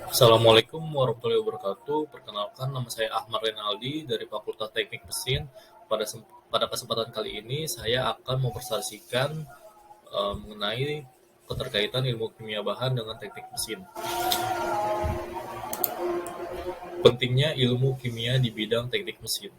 Assalamualaikum warahmatullahi wabarakatuh. Perkenalkan, nama saya Ahmad Renaldi dari Fakultas Teknik Mesin. Pada kesempatan kali ini, saya akan mempresentasikan mengenai keterkaitan ilmu kimia bahan dengan teknik mesin. Pentingnya ilmu kimia di bidang teknik mesin.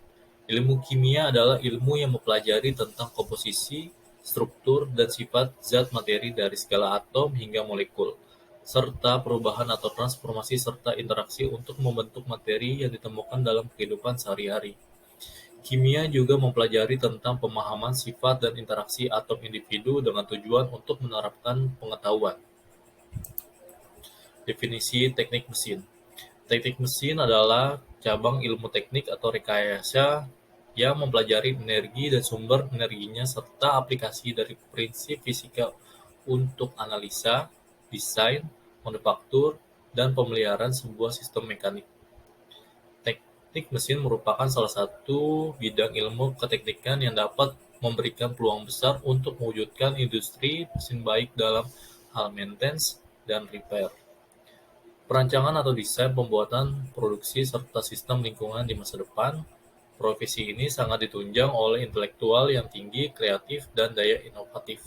Ilmu kimia adalah ilmu yang mempelajari tentang komposisi, struktur, dan sifat zat materi dari segala atom hingga molekul, serta perubahan atau transformasi serta interaksi untuk membentuk materi yang ditemukan dalam kehidupan sehari-hari. Kimia juga mempelajari tentang pemahaman sifat dan interaksi atom individu dengan tujuan untuk menerapkan pengetahuan. Definisi teknik mesin. Teknik mesin adalah cabang ilmu teknik atau rekayasa yang mempelajari energi dan sumber energinya serta aplikasi dari prinsip fisika untuk analisa, desain, manufaktur, dan pemeliharaan sebuah sistem mekanik. Teknik mesin merupakan salah satu bidang ilmu keteknikan yang dapat memberikan peluang besar untuk mewujudkan industri mesin baik dalam hal maintenance dan repair. Perancangan atau desain pembuatan produksi serta sistem lingkungan di masa depan, profesi ini sangat ditunjang oleh intelektual yang tinggi, kreatif, dan daya inovatif.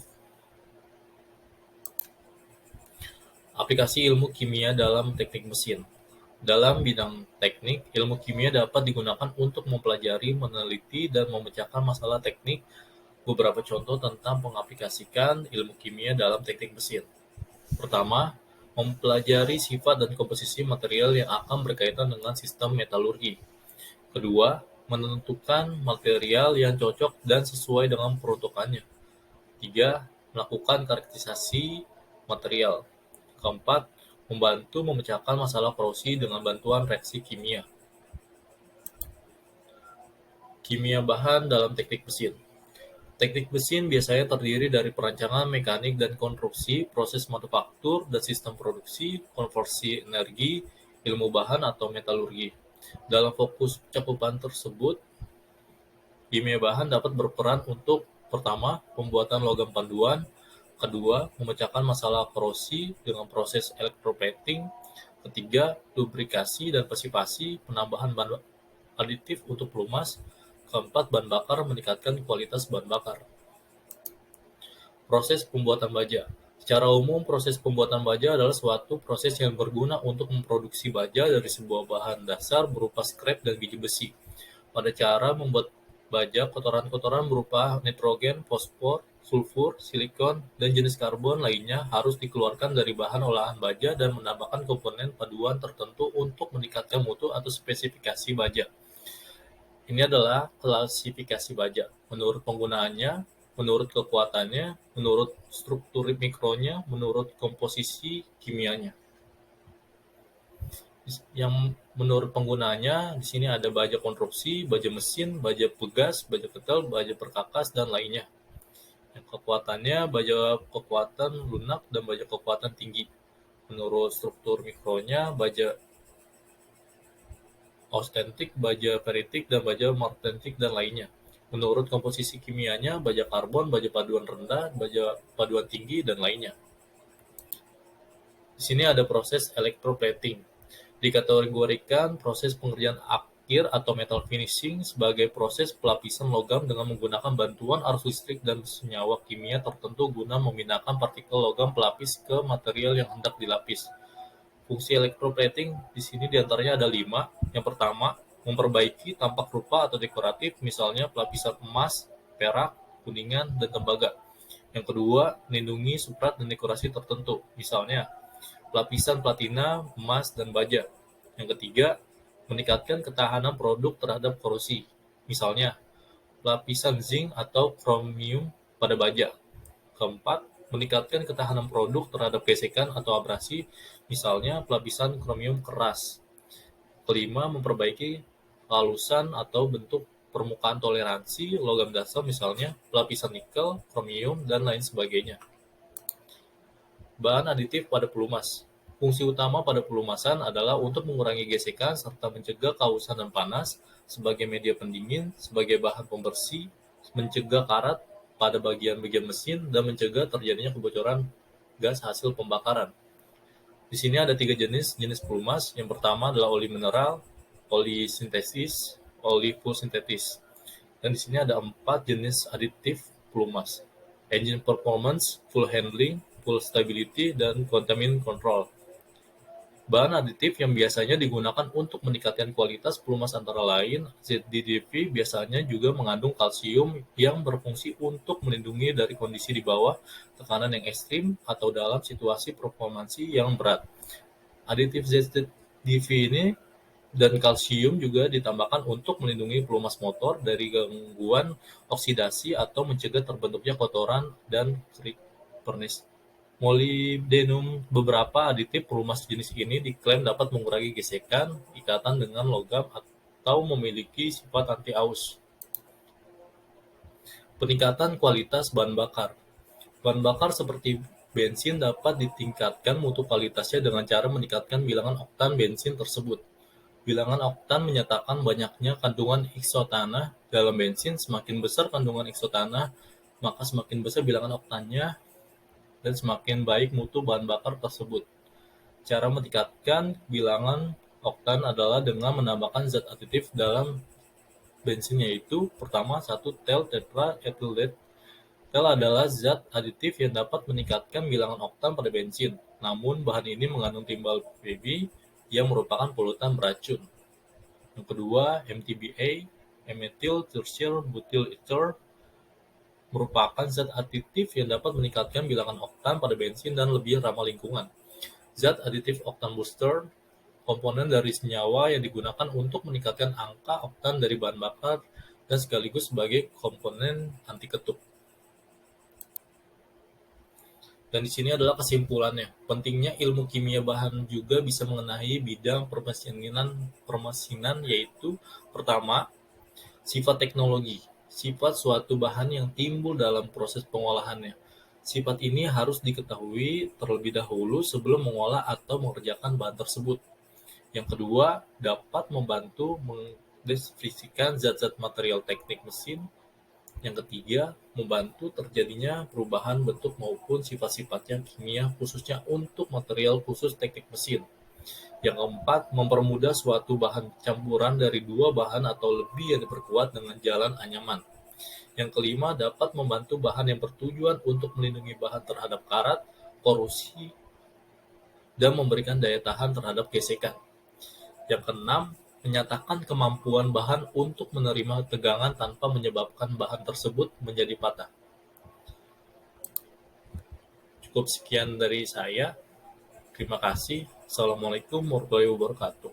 Aplikasi ilmu kimia dalam teknik mesin. Dalam bidang teknik, ilmu kimia dapat digunakan untuk mempelajari, meneliti, dan memecahkan masalah teknik. Beberapa contoh tentang mengaplikasikan ilmu kimia dalam teknik mesin. Pertama, mempelajari sifat dan komposisi material yang akan berkaitan dengan sistem metalurgi. Kedua, menentukan material yang cocok dan sesuai dengan peruntukannya. Tiga, melakukan karakterisasi material. Keempat, membantu memecahkan masalah korosi dengan bantuan reaksi kimia. Kimia bahan dalam teknik mesin. Teknik mesin biasanya terdiri dari perancangan mekanik dan konstruksi, proses manufaktur dan sistem produksi, konversi energi, ilmu bahan atau metalurgi. Dalam fokus cakupan tersebut, kimia bahan dapat berperan untuk: pertama, pembuatan logam panduan; kedua, memecahkan masalah korosi dengan proses electroplating; ketiga, lubrikasi dan pasivasi, penambahan bahan aditif untuk pelumas; keempat, bahan bakar, meningkatkan kualitas bahan bakar. Proses pembuatan baja. Secara umum, proses pembuatan baja adalah suatu proses yang berguna untuk memproduksi baja dari sebuah bahan dasar berupa skrap dan biji besi. Pada cara membuat baja, kotoran-kotoran berupa nitrogen, fosfor, sulfur, silikon, dan jenis karbon lainnya harus dikeluarkan dari bahan olahan baja dan menambahkan komponen paduan tertentu untuk meningkatkan mutu atau spesifikasi baja. Ini adalah klasifikasi baja, menurut penggunaannya, menurut kekuatannya, menurut struktur mikronya, menurut komposisi kimianya. Yang menurut penggunaannya, di sini ada baja konstruksi, baja mesin, baja pegas, baja ketel, baja perkakas, dan lainnya. Yang kekuatannya, baja kekuatan lunak dan baja kekuatan tinggi. Menurut struktur mikronya, baja austentik, baja ferritik, dan baja martentik, dan lainnya. Menurut komposisi kimianya, baja karbon, baja paduan rendah, baja paduan tinggi, dan lainnya. Di sini ada proses electroplating. Dikategorikan proses pengerjaan akhir atau metal finishing sebagai proses pelapisan logam dengan menggunakan bantuan arus listrik dan senyawa kimia tertentu guna memindahkan partikel logam pelapis ke material yang hendak dilapis. Fungsi electroplating di sini diantaranya ada 5. Yang pertama, memperbaiki tampak rupa atau dekoratif, misalnya pelapisan emas, perak, kuningan, dan tembaga. Yang kedua, melindungi substrat dan dekorasi tertentu, misalnya lapisan platina, emas, dan baja. Yang ketiga, meningkatkan ketahanan produk terhadap korosi, misalnya lapisan zinc atau kromium pada baja. Keempat, meningkatkan ketahanan produk terhadap gesekan atau abrasi, misalnya lapisan kromium keras. Kelima, memperbaiki halusan atau bentuk permukaan toleransi logam dasar, misalnya lapisan nikel, kromium, dan lain sebagainya. Bahan aditif pada pelumas. Fungsi utama pada pelumasan adalah untuk mengurangi gesekan serta mencegah kausan dan panas, sebagai media pendingin, sebagai bahan pembersih, mencegah karat pada bagian-bagian mesin, dan mencegah terjadinya kebocoran gas hasil pembakaran. Di sini ada 3 jenis pelumas. Yang pertama adalah oli mineral, oli sintesis, oli full sintetis. Dan di sini ada 4 jenis aditif pelumas. Engine performance, full handling, full stability, dan contaminant control. Bahan aditif yang biasanya digunakan untuk meningkatkan kualitas pelumas antara lain, ZDDV biasanya juga mengandung kalsium yang berfungsi untuk melindungi dari kondisi di bawah tekanan yang ekstrim atau dalam situasi performansi yang berat. Aditif ZDDV ini dan kalsium juga ditambahkan untuk melindungi pelumas motor dari gangguan oksidasi atau mencegah terbentuknya kotoran dan pernis. Molybdenum. Beberapa aditif pelumas jenis ini diklaim dapat mengurangi gesekan, ikatan dengan logam, atau memiliki sifat anti-aus. Peningkatan kualitas bahan bakar. Bahan bakar seperti bensin dapat ditingkatkan mutu kualitasnya dengan cara meningkatkan bilangan oktan bensin tersebut. Bilangan oktan menyatakan banyaknya kandungan isotanah dalam bensin. Semakin besar kandungan isotanah, maka semakin besar bilangan oktannya dan semakin baik mutu bahan bakar tersebut. Cara meningkatkan bilangan oktan adalah dengan menambahkan zat aditif dalam bensin, yaitu pertama 1 tel tetraethylate. Tel adalah zat aditif yang dapat meningkatkan bilangan oktan pada bensin. Namun bahan ini mengandung timbal baby yang merupakan polutan beracun. Yang kedua, MTBA, methyl tertiary butyl ether, merupakan zat aditif yang dapat meningkatkan bilangan oktan pada bensin dan lebih ramah lingkungan. Zat aditif oktan booster, komponen dari senyawa yang digunakan untuk meningkatkan angka oktan dari bahan bakar dan sekaligus sebagai komponen anti ketup. Dan di sini adalah kesimpulannya. Pentingnya ilmu kimia bahan juga bisa mengenai bidang permesinan, yaitu pertama, sifat teknologi. Sifat suatu bahan yang timbul dalam proses pengolahannya. Sifat ini harus diketahui terlebih dahulu sebelum mengolah atau mengerjakan bahan tersebut. Yang kedua, dapat membantu mendeskripsikan zat-zat material teknik mesin. Yang ketiga, membantu terjadinya perubahan bentuk maupun sifat-sifatnya kimia khususnya untuk material khusus teknik mesin. Yang keempat, mempermudah suatu bahan campuran dari 2 bahan atau lebih yang diperkuat dengan jalan anyaman. Yang kelima, dapat membantu bahan yang bertujuan untuk melindungi bahan terhadap karat, korosi, dan memberikan daya tahan terhadap gesekan. Yang keenam, menyatakan kemampuan bahan untuk menerima tegangan tanpa menyebabkan bahan tersebut menjadi patah. Cukup sekian dari saya. Terima kasih. Assalamualaikum warahmatullahi wabarakatuh.